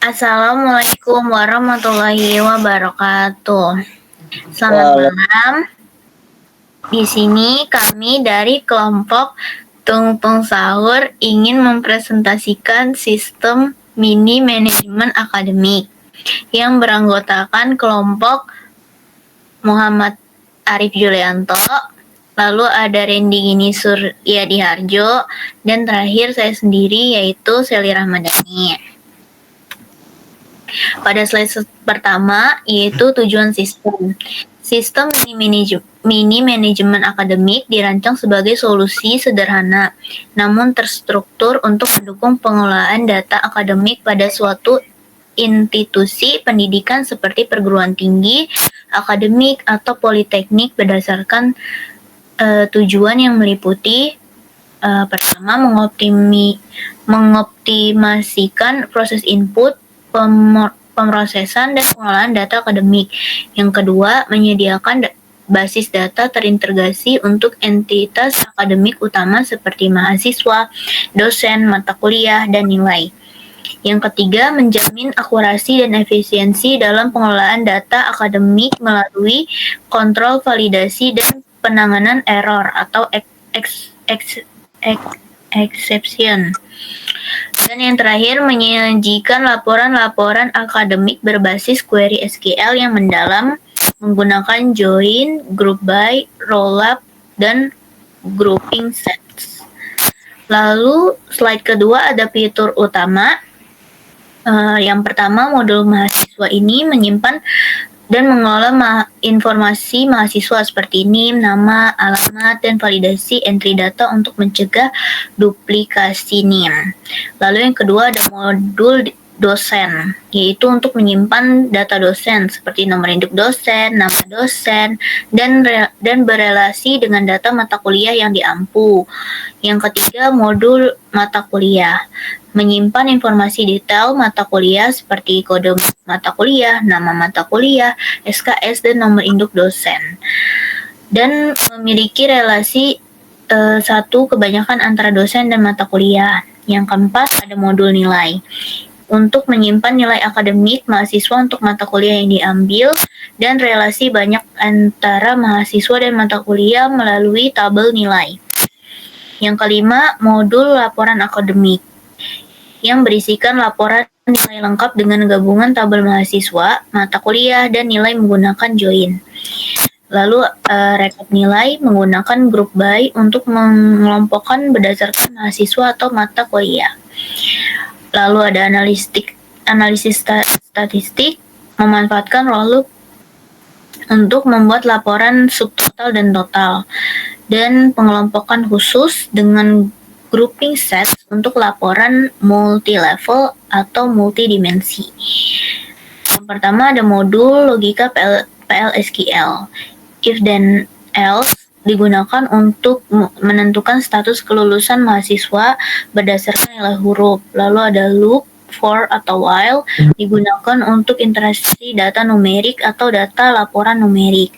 Assalamualaikum warahmatullahi wabarakatuh. Selamat malam. Di sini kami dari kelompok Tung Sahur ingin mempresentasikan sistem mini manajemen akademik yang beranggotakan kelompok Muhammad Arif Julianto, lalu ada Randy Gini Suryadiharjo, dan terakhir saya sendiri yaitu Seli Rahmadani. Pada slide pertama yaitu tujuan sistem. Sistem mini manajemen akademik dirancang sebagai solusi sederhana, namun terstruktur untuk mendukung pengelolaan data akademik pada suatu institusi pendidikan seperti perguruan tinggi, akademik, atau politeknik berdasarkan tujuan yang meliputi pertama, mengoptimasikan proses input, pemrosesan dan pengelolaan data akademik. Yang kedua, menyediakan basis data terintegrasi untuk entitas akademik utama seperti mahasiswa, dosen, mata kuliah, dan nilai. Yang ketiga, menjamin akurasi dan efisiensi dalam pengelolaan data akademik melalui kontrol validasi dan penanganan error atau exception. Dan yang terakhir, menyajikan laporan-laporan akademik berbasis query SQL yang mendalam menggunakan join, group by, rollup, dan grouping sets. Lalu slide kedua ada fitur utama. Yang pertama, modul mahasiswa ini menyimpan dan mengelola informasi mahasiswa seperti NIM, nama, alamat, dan validasi entry data untuk mencegah duplikasi NIM. Lalu yang kedua ada modul dosen, yaitu untuk menyimpan data dosen seperti nomor induk dosen, nama dosen, dan berelasi dengan data mata kuliah yang diampu. Yang ketiga, modul mata kuliah, menyimpan informasi detail mata kuliah seperti kode mata kuliah, nama mata kuliah, SKS, dan nomor induk dosen. Dan memiliki relasi satu kebanyakan antara dosen dan mata kuliah. Yang keempat, ada modul nilai, untuk menyimpan nilai akademik mahasiswa untuk mata kuliah yang diambil dan relasi banyak antara mahasiswa dan mata kuliah melalui tabel nilai. Yang kelima, modul laporan akademik, yang berisikan laporan nilai lengkap dengan gabungan tabel mahasiswa, mata kuliah, dan nilai menggunakan join. Lalu rekap nilai menggunakan group by untuk mengelompokkan berdasarkan mahasiswa atau mata kuliah. Lalu ada analisis statistik, memanfaatkan rollup untuk membuat laporan subtotal dan total, dan pengelompokan khusus dengan grouping set untuk laporan multi-level atau multidimensi. Yang pertama ada modul logika PLSQL. If then else digunakan untuk menentukan status kelulusan mahasiswa berdasarkan nilai huruf. Lalu ada loop, for, atau while digunakan untuk interaksi data numerik atau data laporan numerik.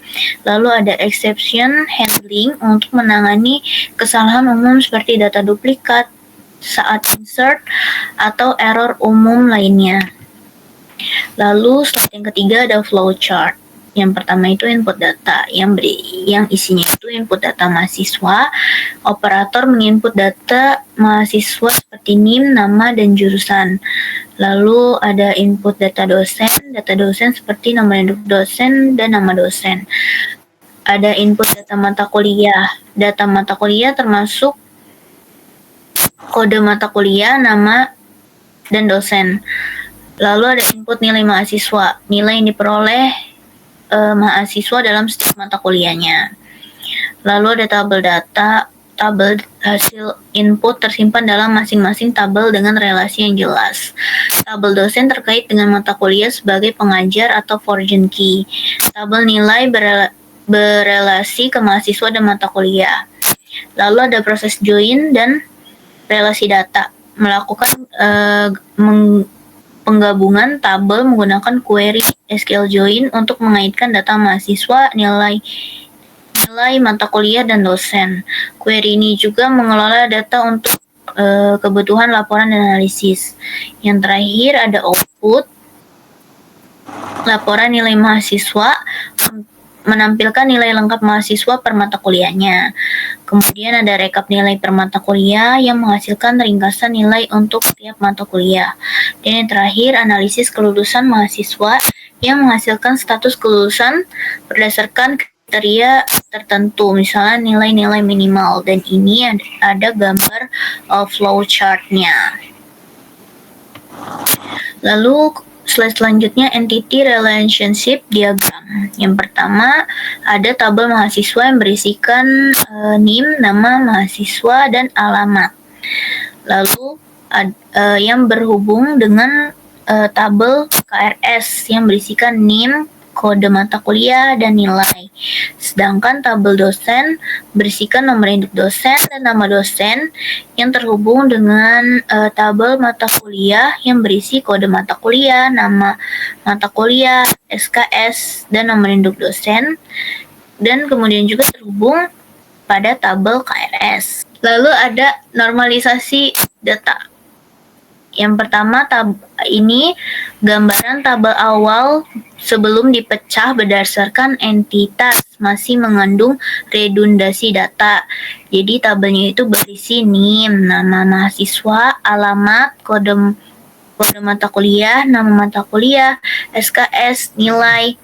Lalu ada exception handling untuk menangani kesalahan umum seperti data duplikat saat insert atau error umum lainnya. Lalu slide yang ketiga ada flowchart. Yang pertama itu input data, yang isinya itu input data mahasiswa. Operator menginput data mahasiswa seperti NIM, nama, dan jurusan. Lalu ada input data dosen seperti nomor induk dosen dan nama dosen. Ada input data mata kuliah. Data mata kuliah termasuk kode mata kuliah, nama, dan dosen. Lalu ada input nilai mahasiswa, nilai yang diperoleh mahasiswa dalam setiap mata kuliahnya. Lalu ada tabel data, tabel hasil input tersimpan dalam masing-masing tabel dengan relasi yang jelas. Tabel dosen terkait dengan mata kuliah sebagai pengajar atau foreign key. Tabel nilai berelasi ke mahasiswa dan mata kuliah. Lalu ada proses join dan relasi data, melakukan penggabungan tabel menggunakan query SQL join untuk mengaitkan data mahasiswa, nilai mata kuliah, dan dosen. Query ini juga mengelola data untuk kebutuhan laporan dan analisis. Yang terakhir ada output. output laporan nilai mahasiswa menampilkan nilai lengkap mahasiswa per mata kuliahnya. Kemudian ada rekap nilai per mata kuliah yang menghasilkan ringkasan nilai untuk setiap mata kuliah. Dan yang terakhir, analisis kelulusan mahasiswa yang menghasilkan status kelulusan berdasarkan kriteria tertentu, misalnya nilai-nilai minimal. Dan ini ada gambar flow chart-nya. Lalu slide selanjutnya, entity relationship diagram. Yang pertama, ada tabel mahasiswa yang berisikan NIM, nama mahasiswa, dan alamat. Lalu yang berhubung dengan tabel KRS yang berisikan NIM, kode mata kuliah, dan nilai. Sedangkan tabel dosen berisikan nomor induk dosen dan nama dosen yang terhubung dengan tabel mata kuliah yang berisi kode mata kuliah, nama mata kuliah, SKS, dan nomor induk dosen. Dan kemudian juga terhubung pada tabel KRS. Lalu ada normalisasi data. Yang pertama, ini gambaran tabel awal sebelum dipecah berdasarkan entitas, masih mengandung redundasi data. Jadi tabelnya itu berisi NIM, nama mahasiswa, alamat, kode mata kuliah, nama mata kuliah, SKS, nilai,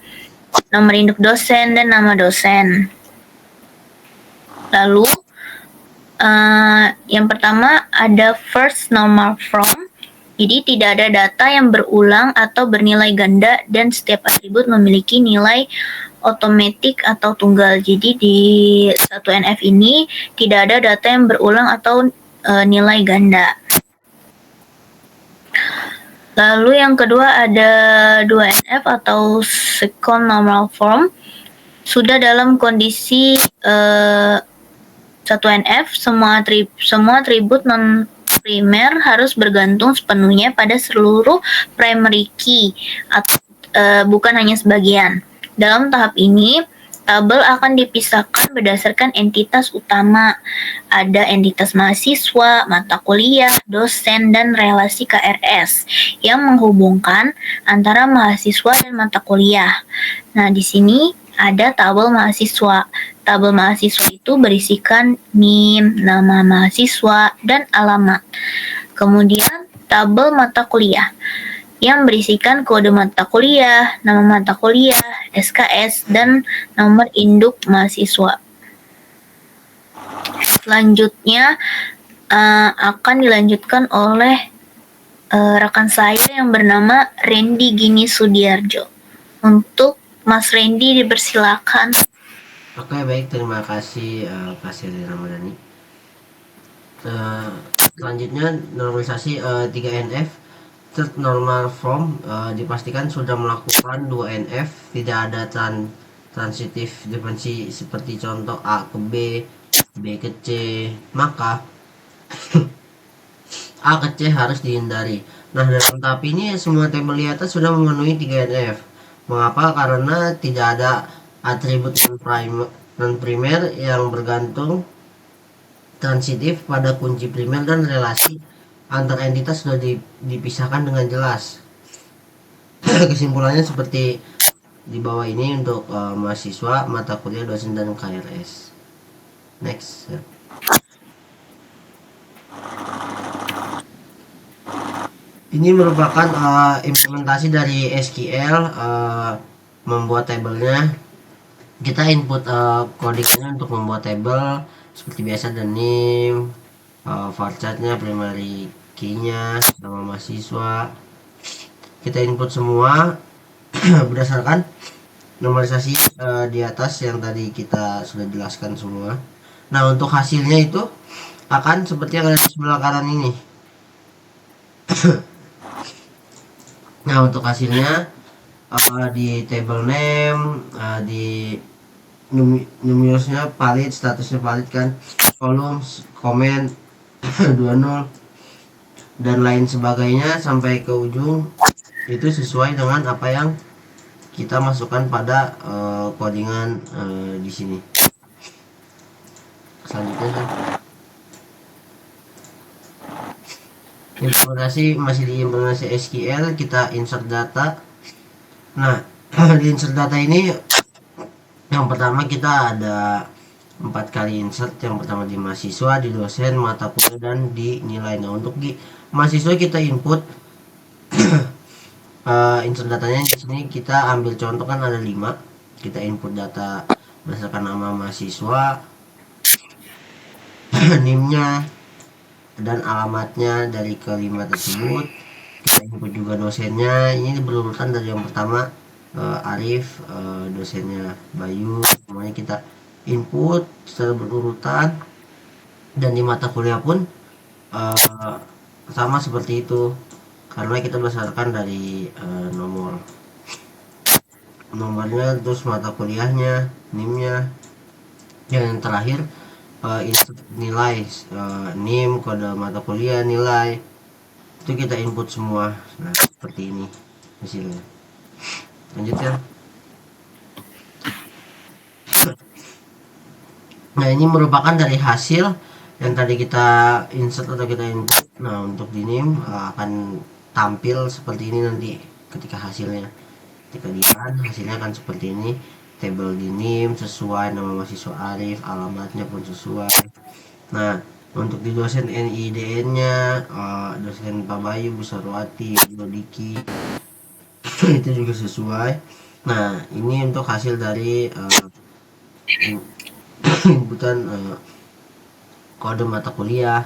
nomor induk dosen, dan nama dosen. Lalu yang pertama ada first normal form. Jadi tidak ada data yang berulang atau bernilai ganda dan setiap atribut memiliki nilai otomatik atau tunggal. Jadi di 1NF ini tidak ada data yang berulang atau nilai ganda. Lalu yang kedua ada 2NF atau second normal form. Sudah dalam kondisi 1NF, semua atribut non primer harus bergantung sepenuhnya pada seluruh primary key atau bukan hanya sebagian. Dalam tahap ini, tabel akan dipisahkan berdasarkan entitas utama. Ada entitas mahasiswa, mata kuliah, dosen, dan relasi KRS yang menghubungkan antara mahasiswa dan mata kuliah. Nah, di sini ada tabel mahasiswa. Tabel mahasiswa itu berisikan NIM, nama mahasiswa, dan alamat. Kemudian tabel mata kuliah yang berisikan kode mata kuliah, nama mata kuliah, SKS, dan nomor induk mahasiswa. Selanjutnya akan dilanjutkan oleh rekan saya yang bernama Randy Gini Sudiarjo. Untuk Mas Randy dipersilakan. Oke, baik, terima kasih Kak Sherly Ramadhani. Selanjutnya normalisasi 3NF third normal form dipastikan sudah melakukan 2NF, tidak ada transitif dimensi seperti contoh A ke B, B ke C, maka A ke C harus dihindari. Nah, dalam tahap ini semua tabel di atas sudah memenuhi 3NF. Mengapa? Karena tidak ada atribut non-primer yang bergantung transitif pada kunci primer dan relasi antar entitas sudah dipisahkan dengan jelas. Kesimpulannya seperti di bawah ini untuk mahasiswa, mata kuliah, dosen, dan KRS. Next. Ini merupakan implementasi dari SQL membuat tabelnya. Kita input codingnya untuk membuat tabel seperti biasa, dan NIM, varchardnya, primary key-nya, nama mahasiswa. Kita input semua berdasarkan normalisasi di atas yang tadi kita sudah jelaskan semua. Nah, untuk hasilnya itu akan seperti yang ada di sebelah kanan ini. Nah, untuk hasilnya di table name, di numerusnya valid, statusnya valid kan, columns, comment 20 dan lain sebagainya sampai ke ujung itu sesuai dengan apa yang kita masukkan pada codingan di sini. Selanjutnya implementasi masih di implementasi SQL, kita insert data. Nah, di insert data ini yang pertama kita ada 4 kali insert. Yang pertama di mahasiswa, di dosen, mata kuliah, dan di nilai. Nah, untuk di mahasiswa kita input insert datanya. Di sini kita ambil contoh, kan ada 5. Kita input data berdasarkan nama mahasiswa, NIM-nya, dan alamatnya dari kelima tersebut. Kita input juga dosennya. Ini berurutan dari yang pertama Arif, dosennya Bayu. Semuanya kita input secara berurutan. Dan di mata kuliah pun sama seperti itu, karena kita berdasarkan dari nomornya, terus mata kuliahnya, NIM-nya. Yang terakhir insert nilai, NIM, kode mata kuliah, nilai, itu kita input semua. Nah, seperti ini hasilnya. Lanjut ya. Nah, ini merupakan dari hasil yang tadi kita insert atau kita input. Nah, untuk di NIM akan tampil seperti ini nanti ketika hasilnya. Ketika di run, hasilnya akan seperti ini. Tabel di NIM sesuai nama mahasiswa Arif, alamatnya pun sesuai. Nah, untuk di dosen NIDN-nya, dosen Pak Bayu, Bu Sarwati, Bu Diki, itu juga sesuai. Nah, ini untuk hasil dari inputan kode mata kuliah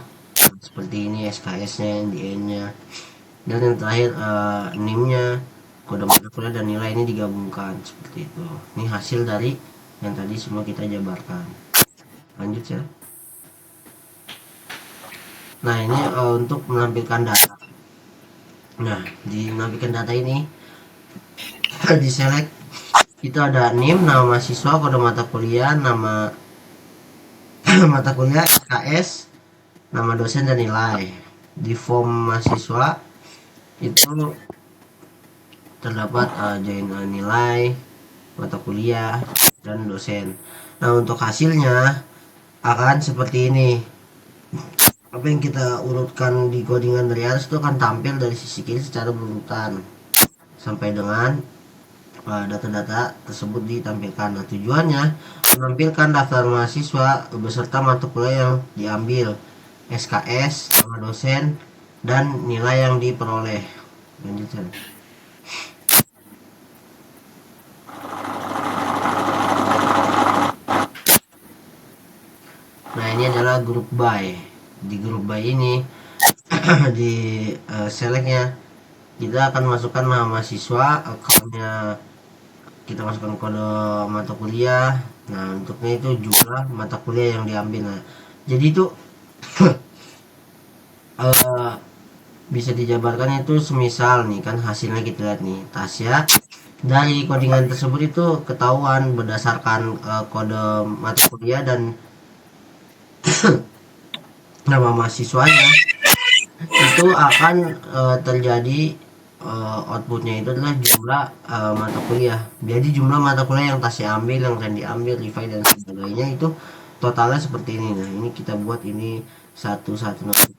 seperti ini, SKS-nya, NDN-nya, dan yang terakhir NIM-nya, kode mata kuliah, dan nilai ini digabungkan seperti itu. Ini hasil dari yang tadi semua kita jabarkan. Lanjut ya. Nah, ini untuk menampilkan data. Nah, di menampilkan data ini di select itu ada NIM, nama mahasiswa, kode mata kuliah, nama mata kuliah, SKS, nama dosen, dan nilai. Di form mahasiswa itu terdapat join nilai, mata kuliah, dan dosen. Nah, untuk hasilnya akan seperti ini. Apa yang kita urutkan di codingan dari atas itu akan tampil dari sisi kiri secara berurutan sampai dengan data-data tersebut ditampilkan. Nah, tujuannya menampilkan daftar mahasiswa beserta mata kuliah yang diambil, SKS, nama dosen, dan nilai yang diperoleh. Lanjutkan. Nah, ini adalah grup by. Di grup by ini di selectnya kita akan masukkan nama mahasiswa, akunnya kita masukkan kode mata kuliah. Nah, untuknya itu jumlah mata kuliah yang diambil. Nah, jadi itu bisa dijabarkan itu semisal nih kan hasilnya kita lihat nih, Tasya. Dari codingan tersebut itu ketahuan berdasarkan kode mata kuliah dan nama mahasiswanya, itu akan terjadi outputnya itu adalah jumlah mata kuliah. Jadi jumlah mata kuliah yang Tasya ambil, yang Randy ambil, Levi, dan sebagainya itu totalnya seperti ini. Nah, ini kita buat ini satu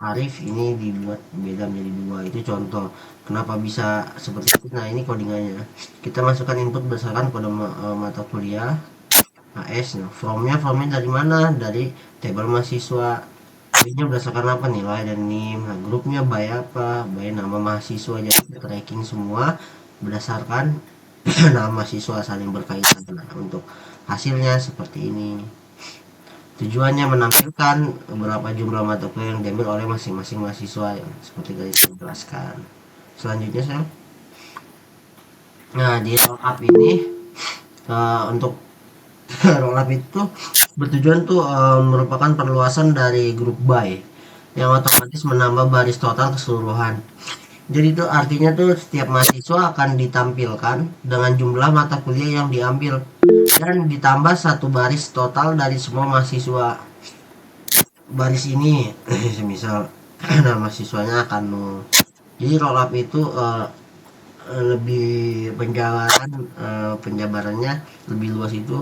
Arif, ini dibuat beda menjadi 2. Itu contoh kenapa bisa seperti itu. Nah, ini codingannya. Kita masukkan input berdasarkan kode mata kuliah AS. Nah, formnya dari mana? Dari tabel mahasiswa. Ini berdasarkan apa? Nilai dan NIM. Nah, grupnya by apa? By nama mahasiswa. Jadi tracking semua berdasarkan nama mahasiswa saling berkaitan. Nah, untuk hasilnya seperti ini. Tujuannya menampilkan berapa jumlah mata kuliah yang diambil oleh masing-masing mahasiswa, yang seperti tadi saya jelaskan. Selanjutnya saya, nah di roll up ini untuk roll up itu bertujuan tuh merupakan perluasan dari grup by yang otomatis menambah baris total keseluruhan. Jadi itu artinya tuh setiap mahasiswa akan ditampilkan dengan jumlah mata kuliah yang diambil dan ditambah satu baris total dari semua mahasiswa. Baris ini semisal nah mahasiswanya akan 0. Jadi roll up itu lebih penjabarannya lebih luas itu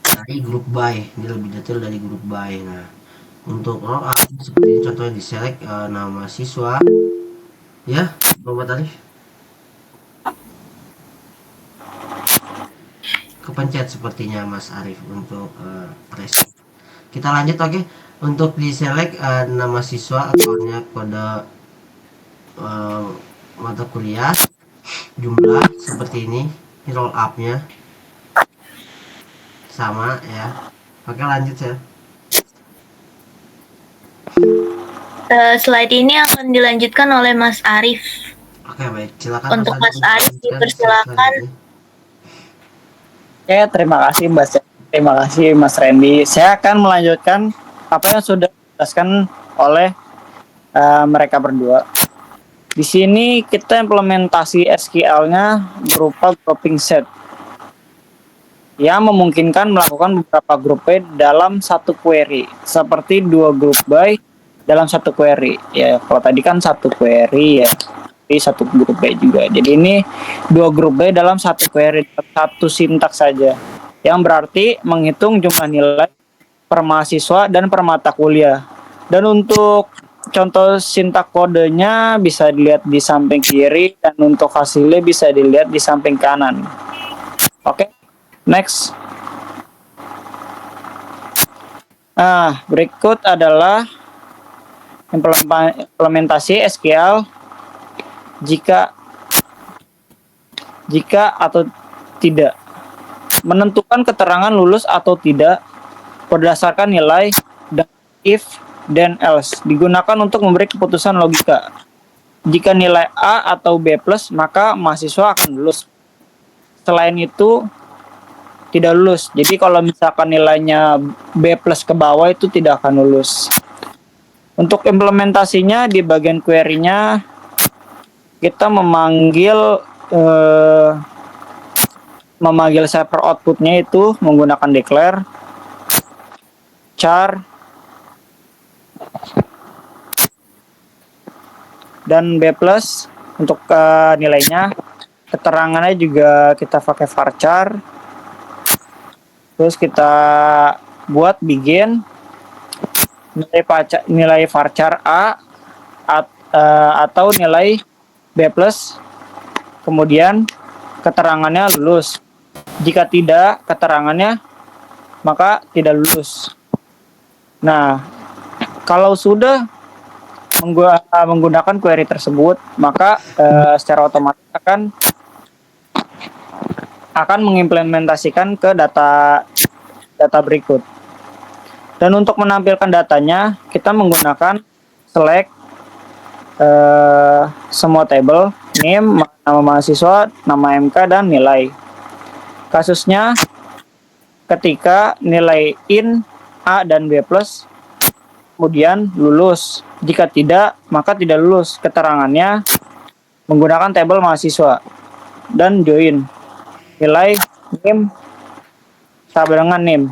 dari grup by. Ini lebih detail dari grup by. Nah, Untuk roll up seperti contohnya di select nama siswa ya, Bapak Tarif. Kepencet sepertinya Mas Arif untuk press. Kita lanjut, oke. Untuk di select nama siswa, akunnya, kode eh, mata kuliah, jumlah seperti ini roll up-nya sama ya. Oke, lanjut ya. Slide ini akan dilanjutkan oleh Mas Arif. Oke, baik. Silakan Untuk Mas Arif dipersilakan. Oke, terima kasih Mbak. Terima kasih Mas Randy. Saya akan melanjutkan apa yang sudah dijelaskan oleh mereka berdua. Di sini kita implementasi SQL-nya berupa grouping set yang memungkinkan melakukan beberapa group by dalam satu query, seperti 2 group by dalam satu query. Ya, kalau tadi kan satu query ya, tapi satu group by juga. Jadi ini 2 group by dalam satu query, satu sintaks saja, yang berarti menghitung jumlah nilai per mahasiswa dan per mata kuliah. Dan untuk contoh sintak kodenya bisa dilihat di samping kiri, dan untuk hasilnya bisa dilihat di samping kanan. Oke, next. Berikut adalah implementasi SQL jika atau tidak. Menentukan keterangan lulus atau tidak berdasarkan nilai dan if dan else digunakan untuk memberi keputusan logika. Jika nilai A atau B+, maka mahasiswa akan lulus. Selain itu tidak lulus. Jadi kalau misalkan nilainya B+ ke bawah itu tidak akan lulus. Untuk implementasinya di bagian query-nya kita memanggil server output-nya itu menggunakan declare char dan B+ untuk nilainya. Keterangannya juga kita pakai varchar. Terus kita buat begin nilai varchar A atau nilai B+, kemudian keterangannya lulus. Jika tidak keterangannya, maka tidak lulus. Nah, kalau sudah menggunakan query tersebut, maka secara otomatis akan mengimplementasikan ke data berikut. Dan untuk menampilkan datanya, kita menggunakan select semua table, name, nama mahasiswa, nama MK, dan nilai. Kasusnya ketika nilai in A dan B+, kemudian lulus. Jika tidak, maka tidak lulus. Keterangannya menggunakan tabel mahasiswa dan join nilai name sama dengan name.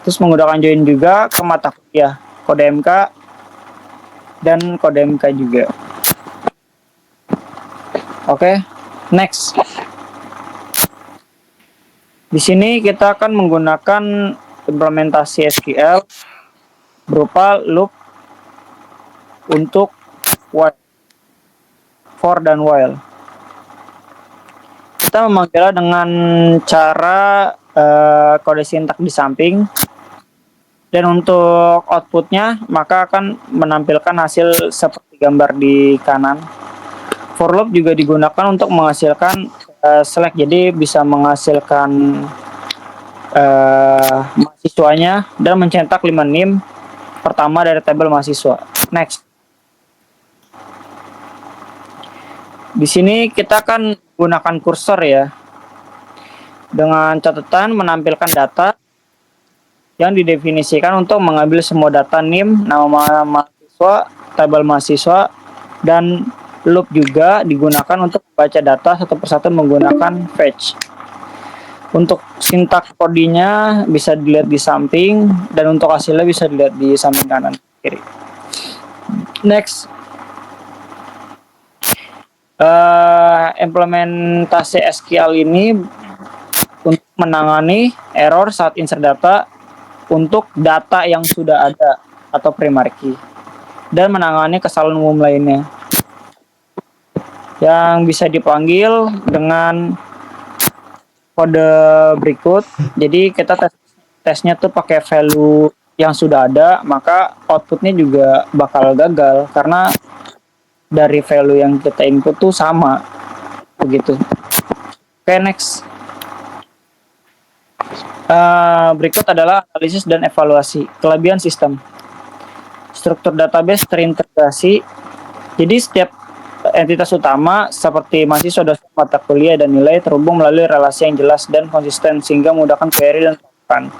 Terus menggunakan join juga ke mata kuliah, kode MK dan kode MK juga. Oke, next. Di sini kita akan menggunakan implementasi SQL berupa loop untuk while, for dan while. Kita memanggilnya dengan cara kode sintak di samping, dan untuk outputnya maka akan menampilkan hasil seperti gambar di kanan. For loop juga digunakan untuk menghasilkan select, jadi bisa menghasilkan mahasiswanya dan mencetak 5 NIM pertama dari tabel mahasiswa. Next. Di sini kita akan gunakan kursor ya, dengan catatan menampilkan data yang didefinisikan untuk mengambil semua data NIM, nama mahasiswa, tabel mahasiswa, dan loop juga digunakan untuk membaca data satu persatu menggunakan fetch. Untuk sintak kodenya bisa dilihat di samping, dan untuk hasilnya bisa dilihat di samping kanan kiri. Next. Implementasi SQL ini untuk menangani error saat insert data untuk data yang sudah ada atau primary key, dan menangani kesalahan umum lainnya yang bisa dipanggil dengan kode berikut. Jadi kita tesnya tuh pakai value yang sudah ada, maka outputnya juga bakal gagal karena dari value yang kita input tuh sama begitu. Oke, next. Berikut adalah analisis dan evaluasi kelebihan sistem. Struktur database terintegrasi. Jadi setiap entitas utama seperti mahasiswa, dosen, mata kuliah, dan nilai terhubung melalui relasi yang jelas dan konsisten sehingga memudahkan query dan penerapan.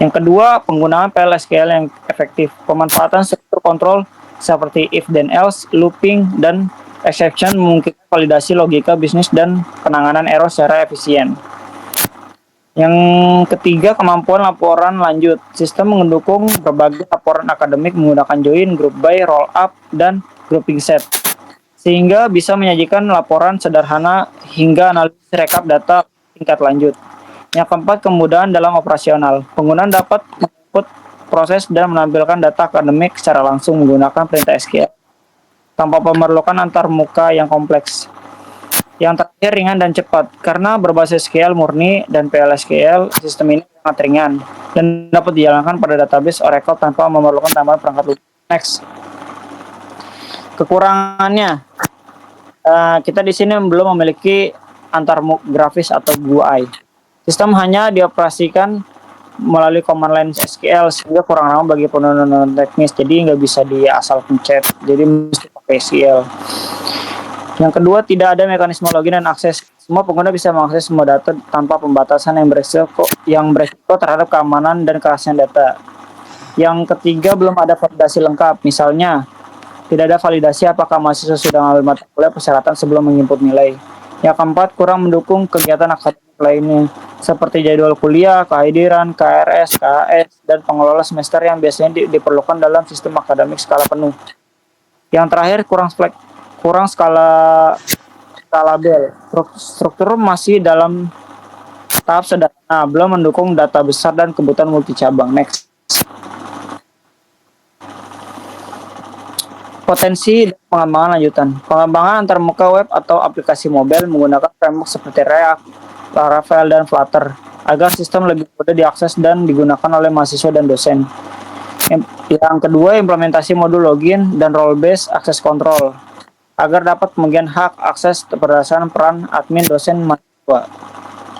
Yang kedua, penggunaan PL/SQL yang efektif. Pemanfaatan struktur kontrol seperti if then else, looping, dan exception memungkinkan validasi logika bisnis dan penanganan error secara efisien. Yang ketiga, kemampuan laporan lanjut. Sistem mendukung berbagai laporan akademik menggunakan join, group by, roll up, dan grouping set, sehingga bisa menyajikan laporan sederhana hingga analisis rekap data tingkat lanjut. Yang keempat, kemudahan dalam operasional. Pengguna dapat menginput proses dan menampilkan data akademik secara langsung menggunakan perintah SQL tanpa memerlukan antarmuka yang kompleks. Yang terakhir, ringan dan cepat. Karena berbasis SQL murni dan PL/SQL, sistem ini sangat ringan dan dapat dijalankan pada database Oracle tanpa memerlukan tambahan perangkat lunak. Next. Kekurangannya, kita di sini belum memiliki antarmuk grafis atau GUI. Sistem hanya dioperasikan melalui command line SQL sehingga kurang ramah bagi pengguna teknis. Jadi nggak bisa asal pencet. Jadi mesti pakai SQL. Yang kedua, tidak ada mekanisme login dan akses. Semua pengguna bisa mengakses semua data tanpa pembatasan yang beresiko terhadap keamanan dan kerahasiaan data. Yang ketiga, belum ada validasi lengkap. Misalnya, tidak ada validasi apakah mahasiswa sudah mengambil mata kuliah persyaratan sebelum menginput nilai. Yang keempat, kurang mendukung kegiatan akademik lainnya, seperti jadwal kuliah, kehadiran, KRS, KHS, dan pengelola semester yang biasanya diperlukan dalam sistem akademik skala penuh. Yang terakhir, kurang skalabel. Struktur masih dalam tahap sederhana, belum mendukung data besar dan kebutuhan multi cabang. Next. Potensi dan pengembangan lanjutan. Pengembangan antarmuka web atau aplikasi mobile menggunakan framework seperti React, Laravel, dan Flutter agar sistem lebih mudah diakses dan digunakan oleh mahasiswa dan dosen. Yang kedua, implementasi modul login dan role-based access control agar dapat pembagian hak akses berdasarkan peran admin dosen mahasiswa.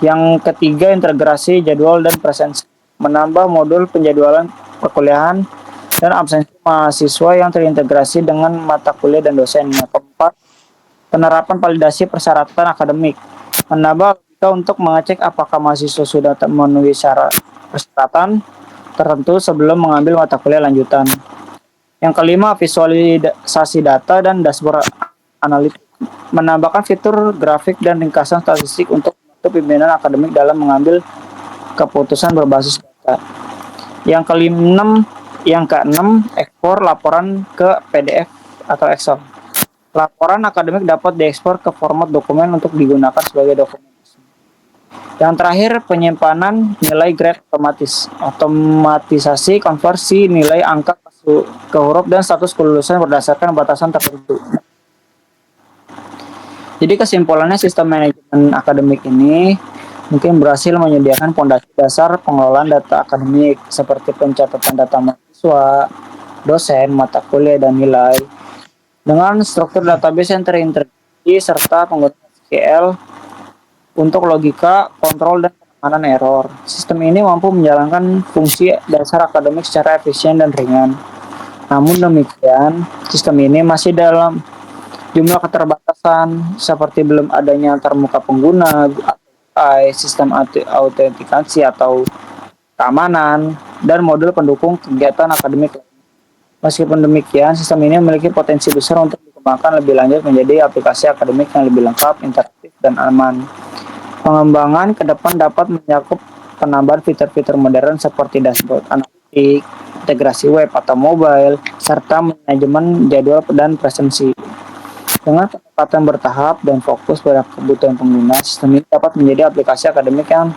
Yang ketiga, integrasi jadwal dan presensi, menambah modul penjadwalan perkuliahan dan absensi mahasiswa yang terintegrasi dengan mata kuliah dan dosen. Yang keempat, penerapan validasi persyaratan akademik, menambah logika untuk mengecek apakah mahasiswa sudah memenuhi syarat persyaratan tertentu sebelum mengambil mata kuliah lanjutan. Yang kelima, visualisasi data dan dashboard analitik, menambahkan fitur grafik dan ringkasan statistik untuk membantu pimpinan akademik dalam mengambil keputusan berbasis data. Yang keenam, ekspor laporan ke PDF atau Excel. Laporan akademik dapat diekspor ke format dokumen untuk digunakan sebagai dokumen. Yang terakhir, penyimpanan nilai grade otomatisasi konversi nilai angka ke huruf dan status kelulusan berdasarkan batasan tertentu. Jadi kesimpulannya, sistem manajemen akademik ini mungkin berhasil menyediakan fondasi dasar pengelolaan data akademik seperti pencatatan data mahasiswa, dosen, mata kuliah, dan nilai dengan struktur database yang terintegrasi serta penggunaan SQL untuk logika, kontrol, dan penanganan error. Sistem ini mampu menjalankan fungsi dasar akademik secara efisien dan ringan. Namun demikian, sistem ini masih dalam jumlah keterbatasan seperti belum adanya antarmuka pengguna, sistem autentikasi atau keamanan, dan modul pendukung kegiatan akademik. Meskipun demikian, sistem ini memiliki potensi besar untuk dikembangkan lebih lanjut menjadi aplikasi akademik yang lebih lengkap, interaktif, dan aman. Pengembangan ke depan dapat mencakup penambahan fitur-fitur modern seperti dashboard analitik, integrasi web atau mobile, serta manajemen jadwal dan presensi. Dengan pendekatan bertahap dan fokus pada kebutuhan pengguna, sistem ini dapat menjadi aplikasi akademik yang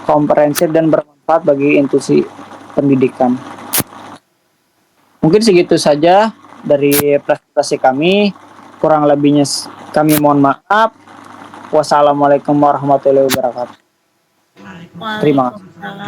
komprehensif dan bermanfaat bagi institusi pendidikan. Mungkin segitu saja dari presentasi kami. Kurang lebihnya kami mohon maaf. Wassalamualaikum warahmatullahi wabarakatuh. Terima kasih. Waalaikumsalam.